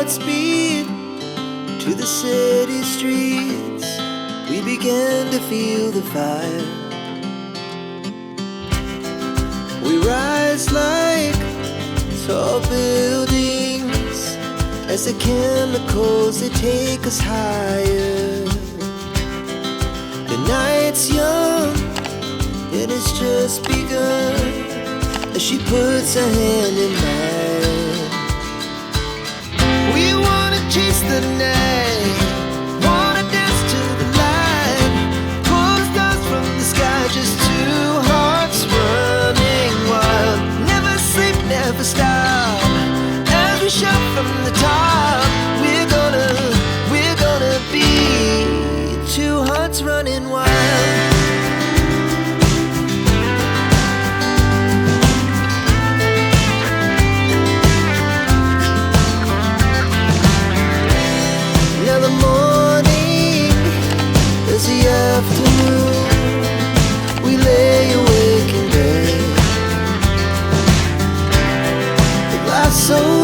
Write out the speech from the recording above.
at speed to the city streets. We began to feel the fire. We rise like tall buildings as the chemicals, they take us higher. The night's young, it has just begun, as she puts her hand in mine. We wanna chase the night, wanna dance to the light, pull the stars from the sky, just two hearts running wild. Never sleep, never stop, as we shout from the top. We're gonna be two hearts running wild. Now the morning is the afternoon. We lay awake in bed, the glass so